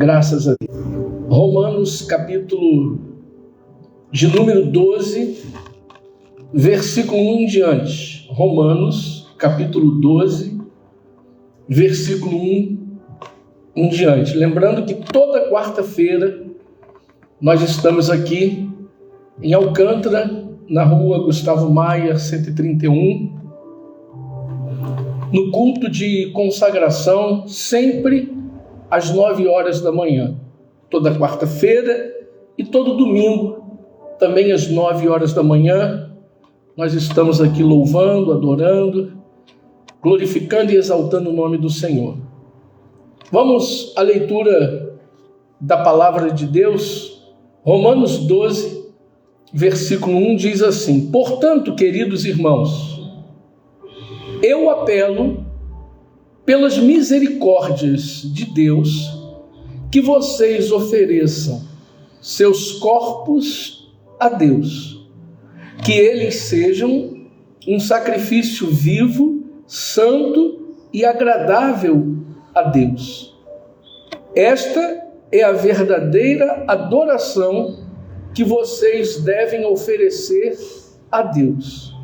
Graças a Deus. Romanos, capítulo de número 12, versículo 1 em diante. Romanos, capítulo 12, versículo 1 em diante. Lembrando que toda quarta-feira nós estamos aqui em Alcântara, na rua Gustavo Maia, 131, no culto de consagração, sempre às 9 horas da manhã. Toda quarta-feira e todo domingo, também às 9 horas da manhã, nós estamos aqui louvando, adorando, glorificando e exaltando o nome do Senhor. Vamos à leitura da palavra de Deus. Romanos 12, versículo 1 diz assim: Portanto, queridos irmãos, eu apelo pelas misericórdias de Deus que vocês ofereçam seus corpos a Deus, que eles sejam um sacrifício vivo, santo e agradável a Deus. Esta é a verdadeira adoração que vocês devem oferecer a Deus.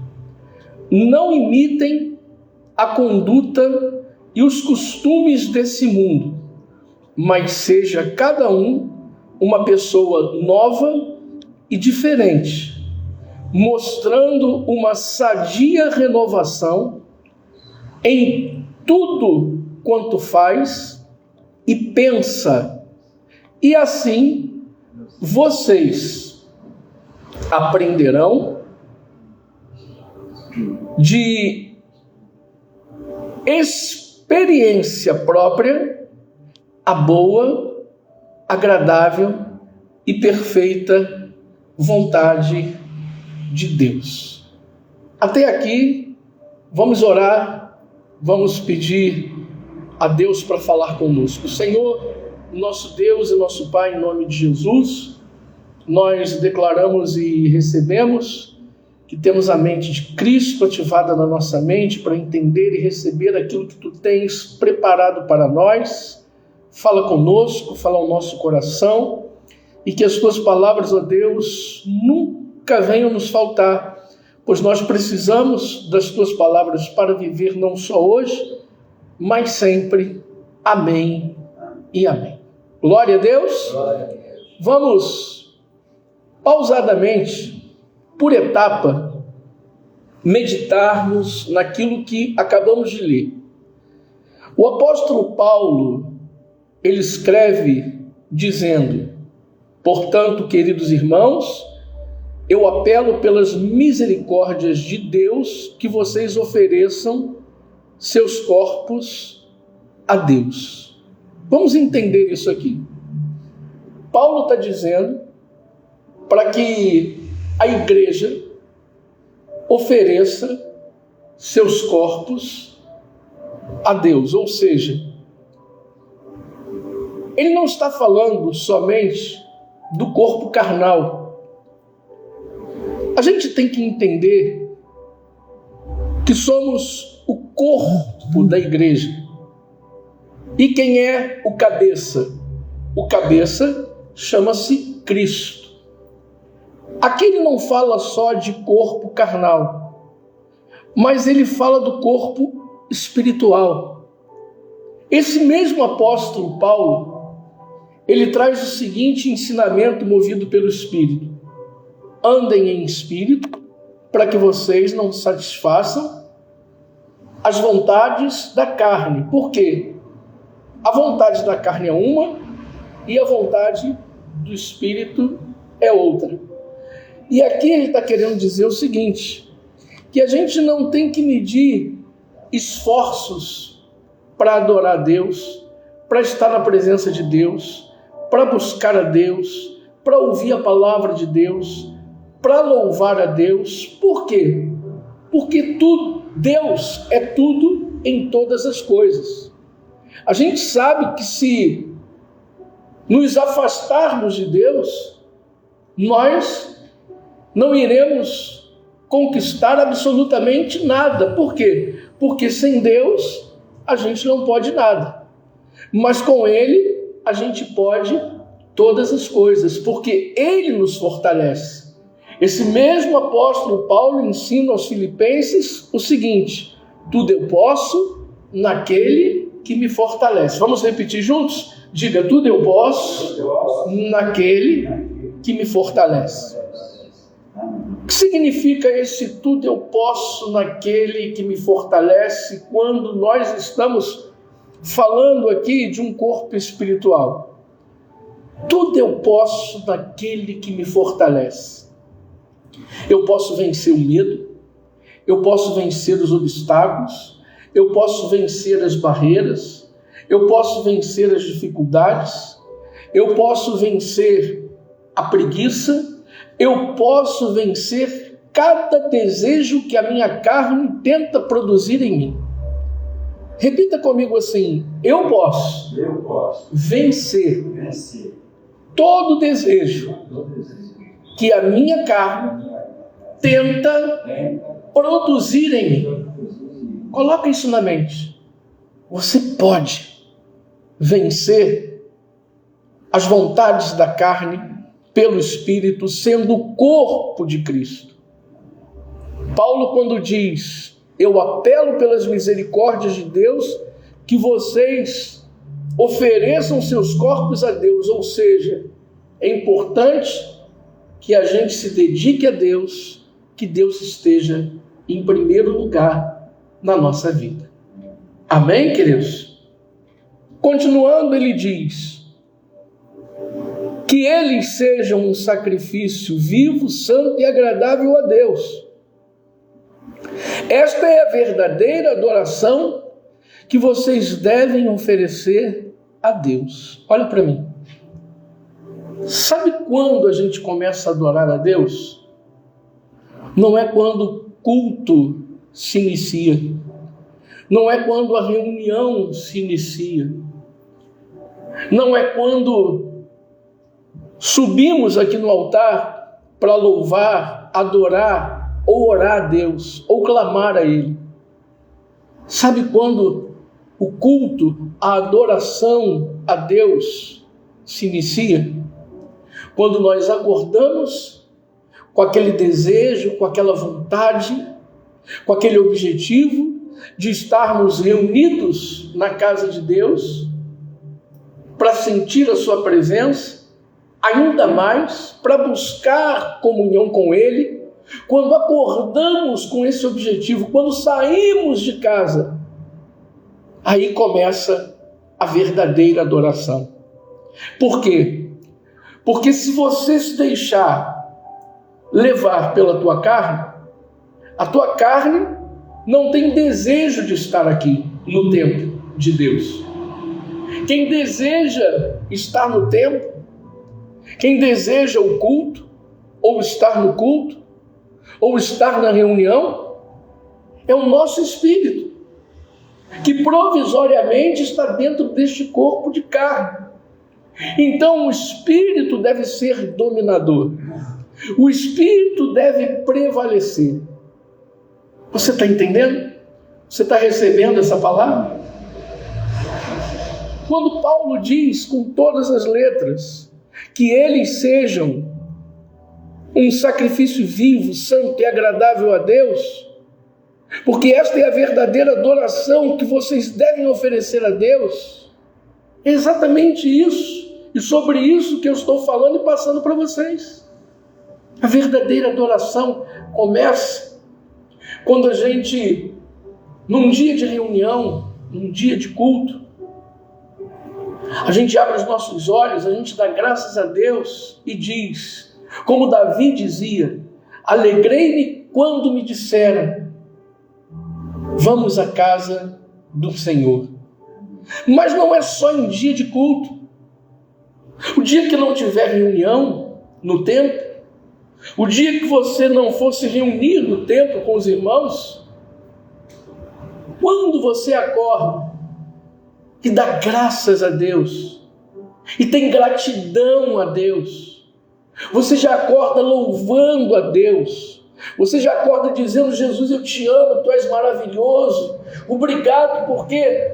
Não imitem a conduta e os costumes desse mundo, mas seja cada um uma pessoa nova e diferente, mostrando uma sadia renovação em tudo quanto faz e pensa, e assim vocês aprenderão de experiência própria a boa, agradável e perfeita vontade de Deus. Até aqui, vamos orar, vamos pedir a Deus para falar conosco. Senhor, nosso Deus e nosso Pai, em nome de Jesus, nós declaramos e recebemos que temos a mente de Cristo ativada na nossa mente para entender e receber aquilo que Tu tens preparado para nós. Fala conosco, fala ao nosso coração, e que as Tuas palavras, ó Deus, nunca venham nos faltar, pois nós precisamos das Tuas palavras para viver não só hoje, mas sempre. Amém e amém. Glória a Deus. Glória a Deus. Vamos pausadamente, por etapa, meditarmos naquilo que acabamos de ler. O apóstolo Paulo, ele escreve dizendo: Portanto, queridos irmãos, eu apelo pelas misericórdias de Deus que vocês ofereçam seus corpos a Deus. Vamos entender isso aqui. Paulo está dizendo para que a igreja ofereça seus corpos a Deus, ou seja, ele não está falando somente do corpo carnal. A gente tem que entender que somos o corpo da igreja. E quem é o cabeça? O cabeça chama-se Cristo. Aqui ele não fala só de corpo carnal, mas ele fala do corpo espiritual. Esse mesmo apóstolo Paulo, ele traz o seguinte ensinamento movido pelo Espírito: andem em espírito, para que vocês não satisfaçam as vontades da carne. Por quê? A vontade da carne é uma e a vontade do Espírito é outra. E aqui ele está querendo dizer o seguinte, que a gente não tem que medir esforços para adorar a Deus, para estar na presença de Deus, para buscar a Deus, para ouvir a palavra de Deus, para louvar a Deus. Por quê? Porque Deus é tudo em todas as coisas. A gente sabe que se nos afastarmos de Deus, nós não iremos conquistar absolutamente nada. Por quê? Porque sem Deus a gente não pode nada. Mas com Ele a gente pode todas as coisas, porque Ele nos fortalece. Esse mesmo apóstolo Paulo ensina aos Filipenses o seguinte: tudo eu posso naquele que me fortalece. Vamos repetir juntos? Diga: tudo eu posso naquele que me fortalece. O que significa esse tudo eu posso naquele que me fortalece quando nós estamos falando aqui de um corpo espiritual? Tudo eu posso naquele que me fortalece. Eu posso vencer o medo, eu posso vencer os obstáculos, eu posso vencer as barreiras, eu posso vencer as dificuldades, eu posso vencer a preguiça, eu posso vencer cada desejo que a minha carne tenta produzir em mim. Repita comigo assim: eu posso vencer todo desejo que a minha carne tenta produzir em mim. Coloca isso na mente. Você pode vencer as vontades da carne pelo Espírito, sendo o corpo de Cristo. Paulo, quando diz: eu apelo pelas misericórdias de Deus que vocês ofereçam seus corpos a Deus, ou seja, é importante que a gente se dedique a Deus, que Deus esteja em primeiro lugar na nossa vida. Amém, queridos? Continuando, ele diz: que eles sejam um sacrifício vivo, santo e agradável a Deus. Esta é a verdadeira adoração que vocês devem oferecer a Deus. Olha para mim. Sabe quando a gente começa a adorar a Deus? Não é quando o culto se inicia. Não é quando a reunião se inicia. Não é quando subimos aqui no altar para louvar, adorar, ou orar a Deus, ou clamar a Ele. Sabe quando o culto, a adoração a Deus se inicia? Quando nós acordamos com aquele desejo, com aquela vontade, com aquele objetivo de estarmos reunidos na casa de Deus, para sentir a sua presença, ainda mais para buscar comunhão com Ele. Quando acordamos com esse objetivo, quando saímos de casa, aí começa a verdadeira adoração. Por quê? Porque se você se deixar levar pela tua carne, a tua carne não tem desejo de estar aqui no templo de Deus. Quem deseja estar no templo, quem deseja o culto, ou estar no culto, ou estar na reunião, é o nosso espírito, que provisoriamente está dentro deste corpo de carne. Então o espírito deve ser dominador, o espírito deve prevalecer. Você está entendendo? Você está recebendo essa palavra? Quando Paulo diz com todas as letras que eles sejam um sacrifício vivo, santo e agradável a Deus, porque esta é a verdadeira adoração que vocês devem oferecer a Deus, é exatamente isso, e sobre isso que eu estou falando e passando para vocês. A verdadeira adoração começa quando a gente, num dia de reunião, num dia de culto, a gente abre os nossos olhos, a gente dá graças a Deus e diz, como Davi dizia: alegrei-me quando me disseram, vamos à casa do Senhor. Mas não é só em dia de culto. O dia que não tiver reunião no templo, o dia que você não for se reunir no templo com os irmãos, quando você acorda e dá graças a Deus e tem gratidão a Deus, você já acorda louvando a Deus, você já acorda dizendo: Jesus, eu te amo, tu és maravilhoso, obrigado porque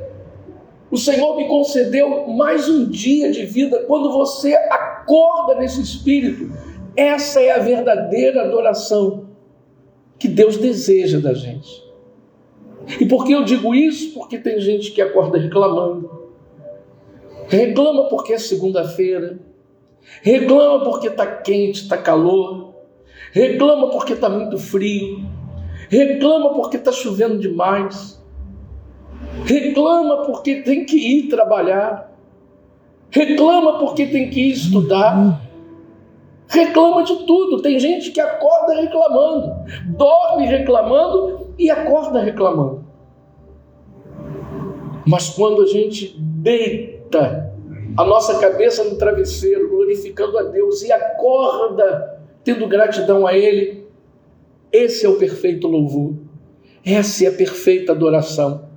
O Senhor me concedeu mais um dia de vida. Quando você acorda nesse espírito, essa é a verdadeira adoração que Deus deseja da gente. E por que eu digo isso? Porque tem gente que acorda reclamando. Reclama porque é segunda-feira. Reclama porque está quente, está calor. Reclama porque está muito frio. Reclama porque está chovendo demais. Reclama porque tem que ir trabalhar. Reclama porque tem que ir estudar. Reclama de tudo. Tem gente que acorda reclamando, dorme reclamando e acorda reclamando. Mas quando a gente deita a nossa cabeça no travesseiro, glorificando a Deus, e acorda tendo gratidão a Ele, esse é o perfeito louvor. Essa é a perfeita adoração.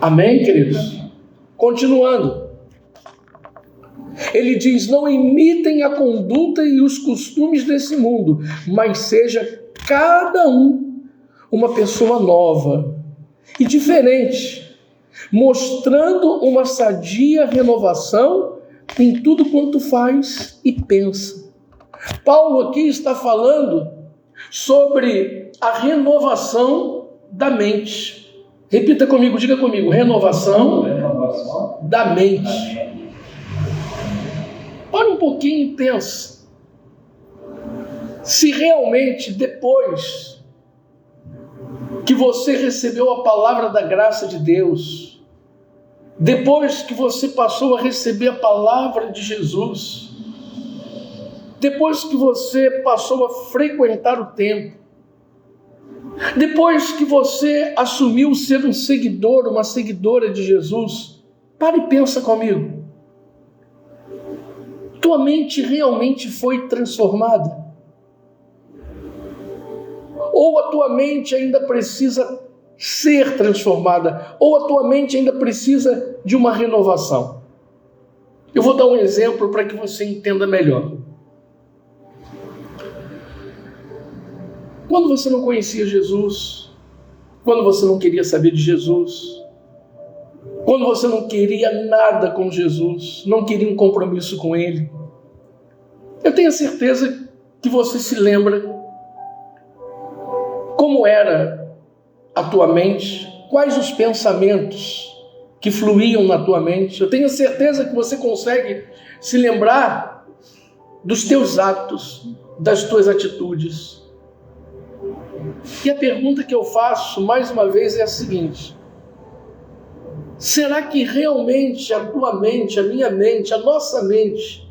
Amém, queridos? Continuando. Ele diz: não imitem a conduta e os costumes desse mundo, mas seja cada um uma pessoa nova e diferente, mostrando uma sadia renovação em tudo quanto faz e pensa. Paulo aqui está falando sobre a renovação da mente. Repita comigo, diga comigo: renovação da mente. Para um pouquinho e pensa. Se realmente depois que você recebeu a palavra da graça de Deus, depois que você passou a receber a palavra de Jesus, depois que você passou a frequentar o templo, depois que você assumiu ser um seguidor, uma seguidora de Jesus, para e pensa comigo. Tua mente realmente foi transformada? Ou a tua mente ainda precisa ser transformada? Ou a tua mente ainda precisa de uma renovação? Eu vou dar um exemplo para que você entenda melhor. Quando você não conhecia Jesus, quando você não queria saber de Jesus, quando você não queria nada com Jesus, não queria um compromisso com Ele, eu tenho certeza que você se lembra como era a tua mente, quais os pensamentos que fluíam na tua mente. Eu tenho certeza que você consegue se lembrar dos teus atos, das tuas atitudes. E a pergunta que eu faço mais uma vez é a seguinte: será que realmente a tua mente, a minha mente, a nossa mente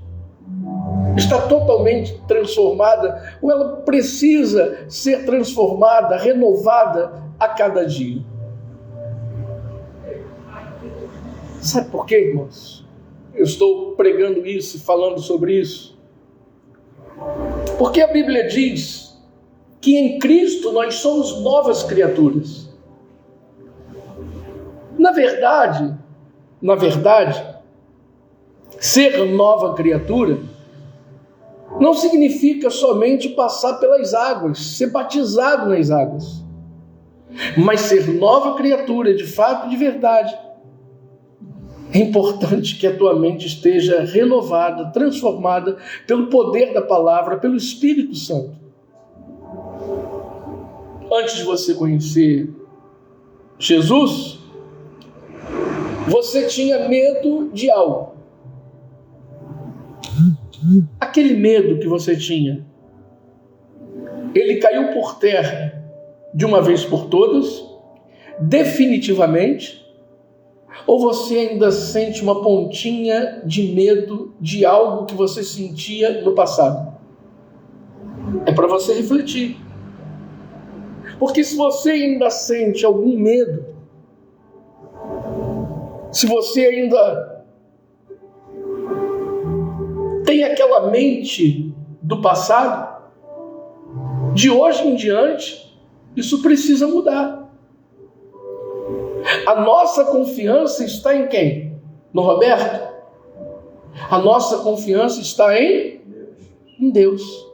está totalmente transformada, ou ela precisa ser transformada, renovada a cada dia? Sabe por quê, irmãos? Eu estou pregando isso e falando sobre isso. Porque a Bíblia diz que em Cristo nós somos novas criaturas. Na verdade, ser nova criatura não significa somente passar pelas águas, ser batizado nas águas. Mas ser nova criatura, de fato, de verdade, é importante que a tua mente esteja renovada, transformada pelo poder da palavra, pelo Espírito Santo. Antes de você conhecer Jesus, você tinha medo de algo. Aquele medo que você tinha, ele caiu por terra de uma vez por todas, definitivamente, ou você ainda sente uma pontinha de medo de algo que você sentia no passado? É para você refletir. Porque se você ainda sente algum medo, se você ainda tem aquela mente do passado, de hoje em diante, isso precisa mudar. A nossa confiança está em quem? No Roberto? A nossa confiança está em Deus.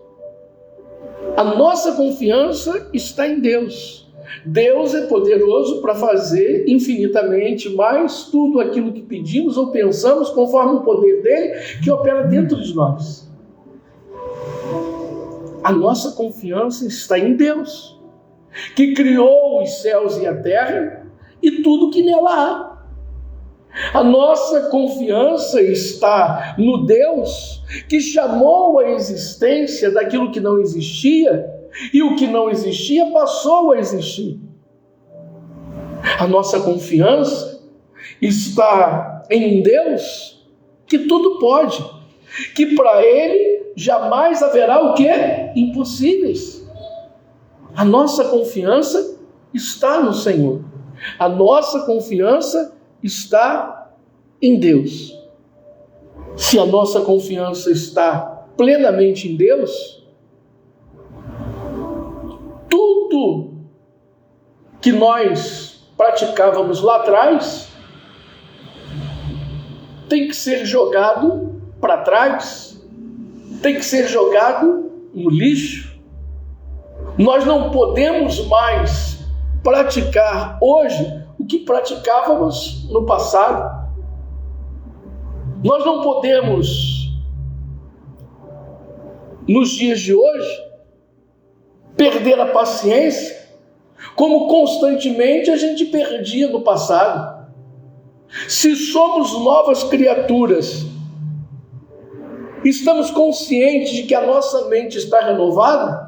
A nossa confiança está em Deus. Deus é poderoso para fazer infinitamente mais tudo aquilo que pedimos ou pensamos, conforme o poder dele que opera dentro de nós. A nossa confiança está em Deus, que criou os céus e a terra e tudo que nela há. A nossa confiança está no Deus que chamou a existência daquilo que não existia, e o que não existia passou a existir. A nossa confiança está em Deus que tudo pode, que para Ele jamais haverá o quê? Impossíveis. A nossa confiança está no Senhor. A nossa confiança está em Deus. Se a nossa confiança está plenamente em Deus, tudo que nós praticávamos lá atrás tem que ser jogado para trás, tem que ser jogado no lixo. Nós não podemos mais praticar hoje o que praticávamos no passado. Nós não podemos, nos dias de hoje, perder a paciência como constantemente a gente perdia no passado. Se somos novas criaturas, estamos conscientes de que a nossa mente está renovada,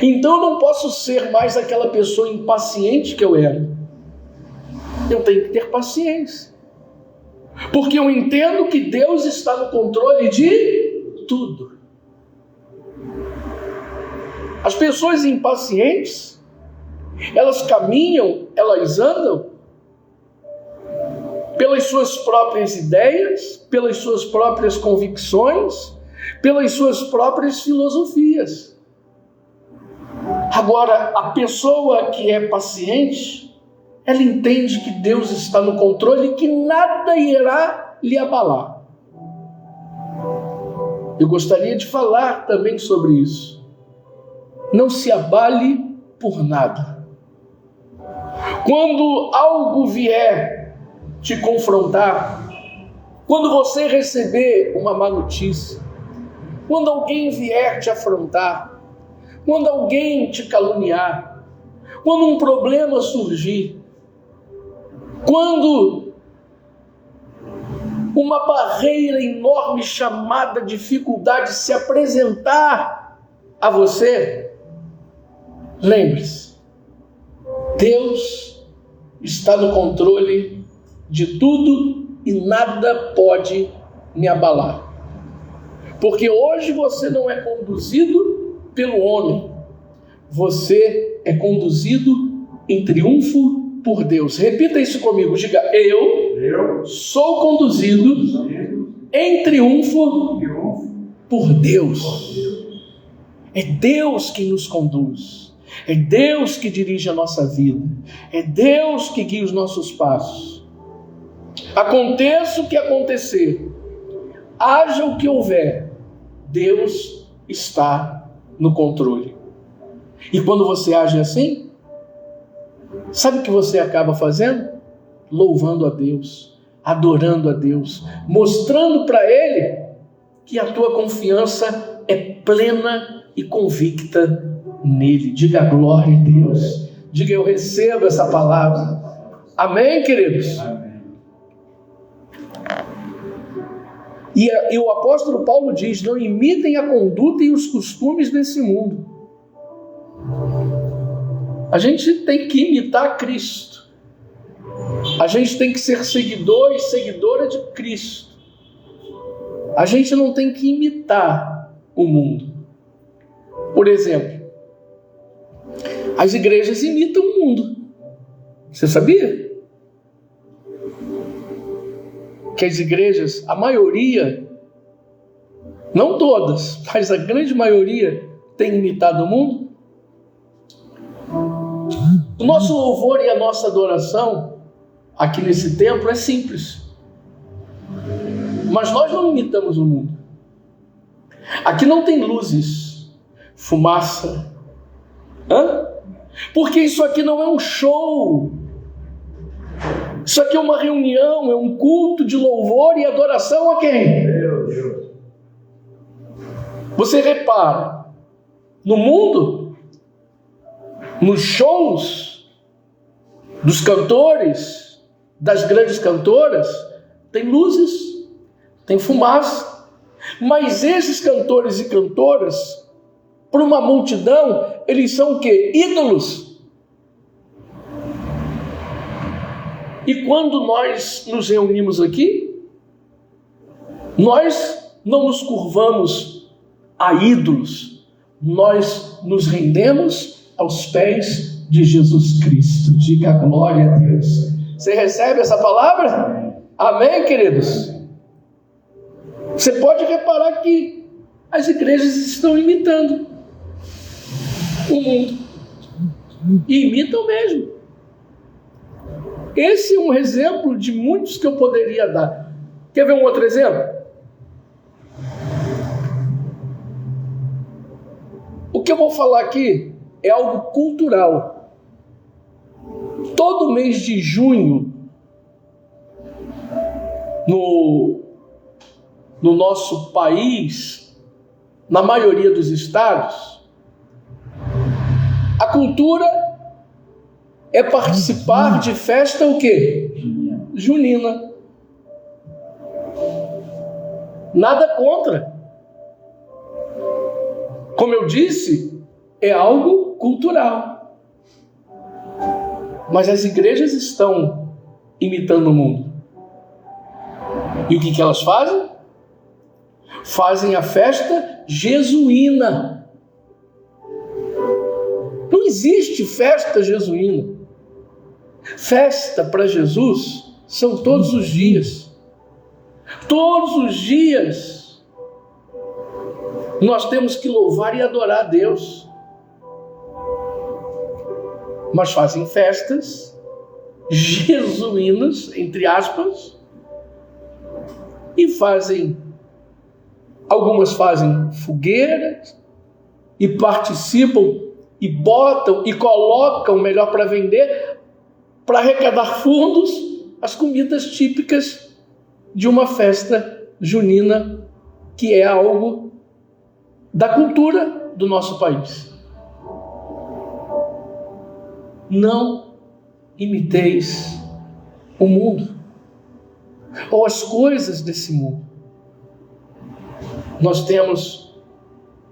então eu não posso ser mais aquela pessoa impaciente que eu era. Eu tenho que ter paciência, porque eu entendo que Deus está no controle de tudo. As pessoas impacientes, elas caminham, elas andam pelas suas próprias ideias, pelas suas próprias convicções, pelas suas próprias filosofias. Agora, a pessoa que é paciente, ela entende que Deus está no controle e que nada irá lhe abalar. Eu gostaria de falar também sobre isso. Não se abale por nada. Quando algo vier te confrontar, quando você receber uma má notícia, quando alguém vier te afrontar, quando alguém te caluniar, quando um problema surgir, quando uma barreira enorme chamada dificuldade se apresentar a você, lembre-se, Deus está no controle de tudo e nada pode me abalar. Porque hoje você não é conduzido pelo homem, você é conduzido em triunfo por Deus. Repita isso comigo, diga: eu sou conduzido em triunfo por Deus. É Deus quem nos conduz. É Deus que dirige a nossa vida. É Deus que guia os nossos passos. Aconteça o que acontecer, haja o que houver, Deus está no controle. E quando você age assim, sabe o que você acaba fazendo? Louvando a Deus, adorando a Deus, mostrando para Ele que a tua confiança é plena e convicta nele. Diga glória a Deus. Diga: eu recebo essa palavra. Amém, queridos? Amém. E o apóstolo Paulo diz: não imitem a conduta e os costumes desse mundo. A gente tem que imitar Cristo. A gente tem que ser seguidor e seguidora de Cristo. A gente não tem que imitar o mundo. Por exemplo, as igrejas imitam o mundo. Você sabia? Que as igrejas, a maioria, não todas, mas a grande maioria, tem imitado o mundo. O nosso louvor e a nossa adoração aqui nesse templo é simples, mas nós não imitamos o mundo. Aqui não tem luzes, fumaça, Porque isso aqui não é um show. Isso aqui é uma reunião, é um culto de louvor e adoração a quem? Deus. Você repara, no mundo, nos shows dos cantores, das grandes cantoras, tem luzes, tem fumaça. Mas esses cantores e cantoras, para uma multidão, eles são o quê? Ídolos. E quando nós nos reunimos aqui, nós não nos curvamos a ídolos, nós nos rendemos aos pés de Jesus Cristo. Diga glória a Deus. Você recebe essa palavra? Amém, queridos? Você pode reparar que as igrejas estão imitando o mundo. E imitam mesmo. Esse é um exemplo de muitos que eu poderia dar. Quer ver um outro exemplo? O que eu vou falar aqui é algo cultural. Todo mês de junho, no nosso país, na maioria dos estados, a cultura é participar de festa o quê? Junina. Nada contra. Como eu disse, é algo cultural. Mas as igrejas estão imitando o mundo. E o que elas fazem? Fazem a festa jesuína. Não existe festa jesuína. Festa para Jesus são todos os dias. Todos os dias nós temos que louvar e adorar a Deus. Mas fazem festas jesuínas, entre aspas, e algumas fazem fogueiras e participam e botam e colocam, melhor para vender, para arrecadar fundos, as comidas típicas de uma festa junina, que é algo da cultura do nosso país. Não imiteis o mundo ou as coisas desse mundo. Nós temos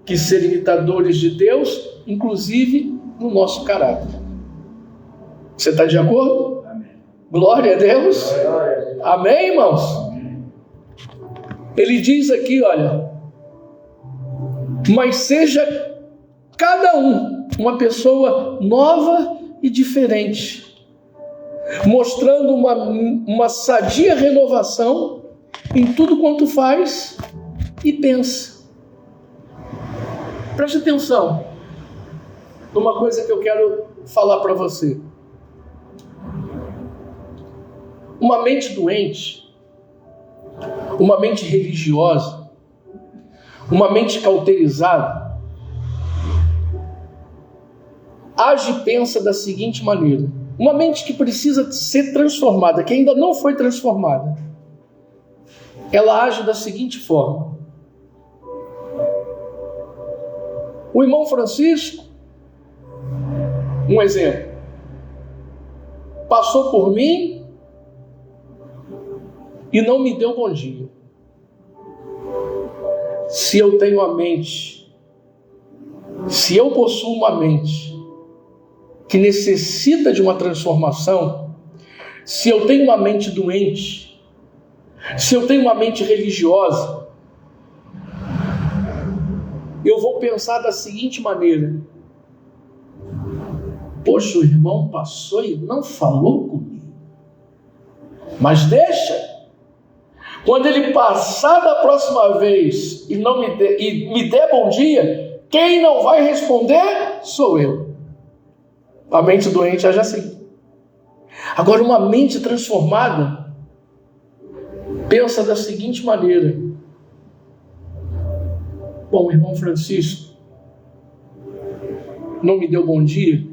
que ser imitadores de Deus, inclusive no nosso caráter. Você está de acordo? Amém. Glória a Deus. Amém, irmãos? Ele diz aqui, olha, mas seja cada um uma pessoa nova e diferente, mostrando uma sadia renovação em tudo quanto faz e pensa. Preste atenção numa coisa que eu quero falar para você. Uma mente doente, uma mente religiosa, uma mente cauterizada, age e pensa da seguinte maneira. Uma mente que precisa ser transformada, que ainda não foi transformada, ela age da seguinte forma. O irmão Francisco, um exemplo, passou por mim e não me deu bom dia. Se eu tenho a mente, se eu possuo uma mente que necessita de uma transformação, se eu tenho uma mente doente, se eu tenho uma mente religiosa, eu vou pensar da seguinte maneira: poxa, o irmão passou e não falou comigo, mas deixa. Quando ele passar da próxima vez e me der bom dia, quem não vai responder sou eu. A mente doente age assim. Agora, uma mente transformada pensa da seguinte maneira: bom, o irmão Francisco não me deu bom dia,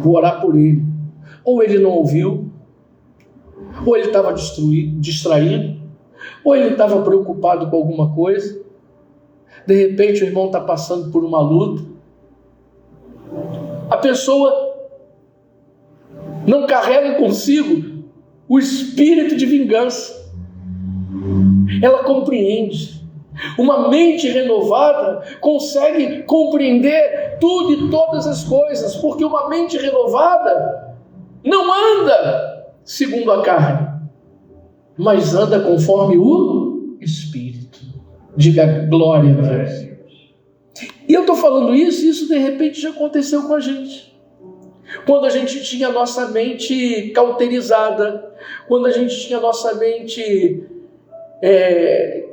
vou orar por ele. Ou ele não ouviu, ou ele estava distraído, ou ele estava preocupado com alguma coisa. De repente o irmão está passando por uma luta. A pessoa não carrega consigo o espírito de vingança. Ela compreende. Uma mente renovada consegue compreender tudo e todas as coisas, porque uma mente renovada não anda segundo a carne, mas anda conforme o Espírito. Diga glória a Deus. E eu estou falando isso, e isso de repente já aconteceu com a gente. Quando a gente tinha a nossa mente cauterizada, quando a gente tinha a nossa mente...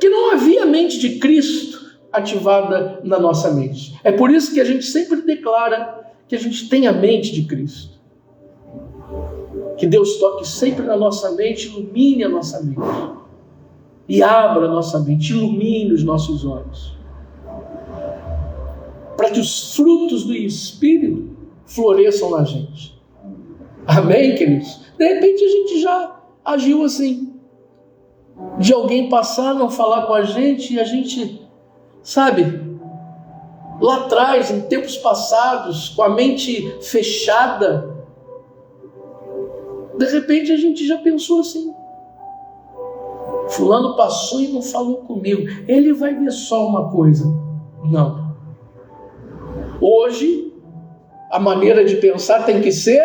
que não havia a mente de Cristo ativada na nossa mente. É por isso que a gente sempre declara que a gente tem a mente de Cristo. Que Deus toque sempre na nossa mente, ilumine a nossa mente. E abra a nossa mente, ilumine os nossos olhos. Para que os frutos do Espírito floresçam na gente. Amém, queridos? De repente a gente já agiu assim. De alguém passar, não falar com a gente, e a gente, sabe, lá atrás, em tempos passados, com a mente fechada, de repente a gente já pensou assim: fulano passou e não falou comigo, ele vai ver só uma coisa. Não. Hoje, a maneira de pensar tem que ser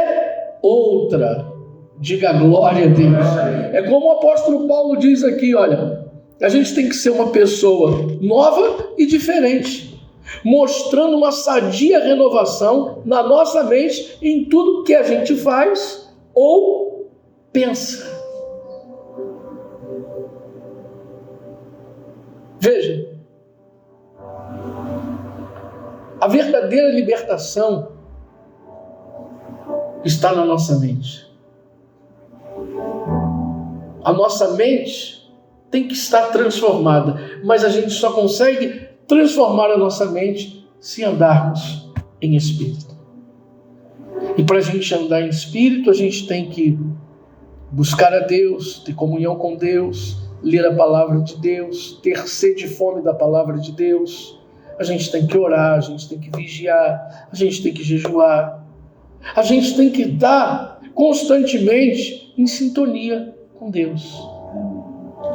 outra. Diga glória a Deus. É como o apóstolo Paulo diz aqui, olha, a gente tem que ser uma pessoa nova e diferente, mostrando uma sadia renovação na nossa mente em tudo que a gente faz ou pensa. Veja, a verdadeira libertação está na nossa mente. A nossa mente tem que estar transformada, mas a gente só consegue transformar a nossa mente se andarmos em espírito. E para a gente andar em espírito, a gente tem que buscar a Deus, ter comunhão com Deus, ler a palavra de Deus, ter sede e fome da palavra de Deus. A gente tem que orar, a gente tem que vigiar, a gente tem que jejuar. A gente tem que estar constantemente em sintonia com Deus.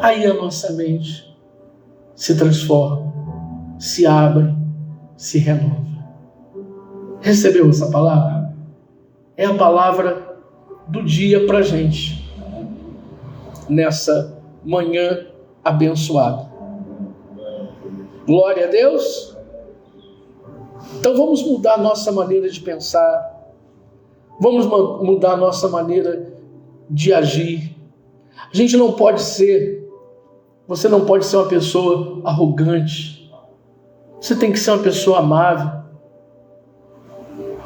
Aí a nossa mente se transforma, se abre, se renova. Recebeu essa palavra? É a palavra do dia para a gente, nessa manhã abençoada. Glória a Deus. Então vamos mudar a nossa maneira de pensar, vamos mudar a nossa maneira de agir. A gente não pode ser, você não pode ser uma pessoa arrogante. Você tem que ser uma pessoa amável.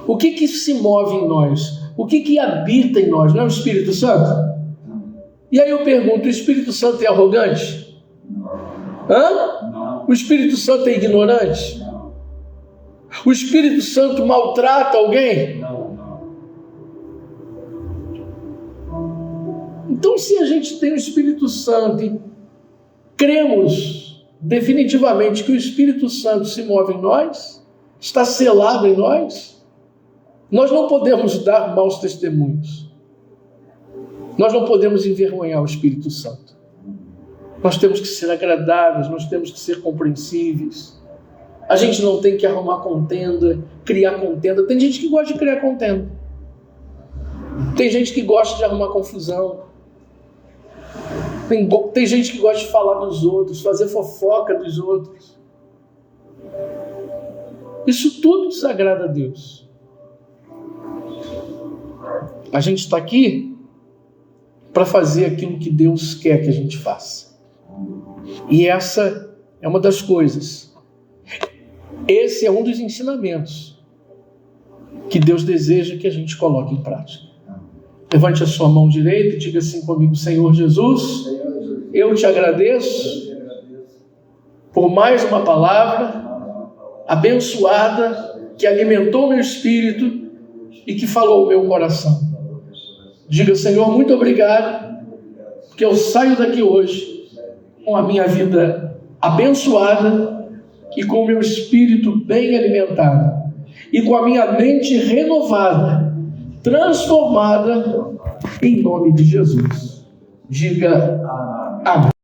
O que se move em nós? O que habita em nós? Não é o Espírito Santo? E aí eu pergunto, o Espírito Santo é arrogante? O Espírito Santo é ignorante? O Espírito Santo maltrata alguém? Então, se a gente tem o Espírito Santo e cremos definitivamente que o Espírito Santo se move em nós, está selado em nós, nós não podemos dar maus testemunhos. Nós não podemos envergonhar o Espírito Santo. Nós temos que ser agradáveis, nós temos que ser compreensíveis. A gente não tem que arrumar contenda, criar contenda. Tem gente que gosta de criar contenda. Tem gente que gosta de arrumar confusão. Tem gente que gosta de falar dos outros, fazer fofoca dos outros. Isso tudo desagrada a Deus. A gente está aqui para fazer aquilo que Deus quer que a gente faça. E essa é uma das coisas. Esse é um dos ensinamentos que Deus deseja que a gente coloque em prática. Levante a sua mão direita e diga assim comigo: Senhor Jesus, eu te agradeço por mais uma palavra abençoada que alimentou meu espírito e que falou o meu coração. Diga: Senhor, muito obrigado, porque eu saio daqui hoje com a minha vida abençoada e com o meu espírito bem alimentado e com a minha mente renovada, transformada, em nome de Jesus. Diga amém.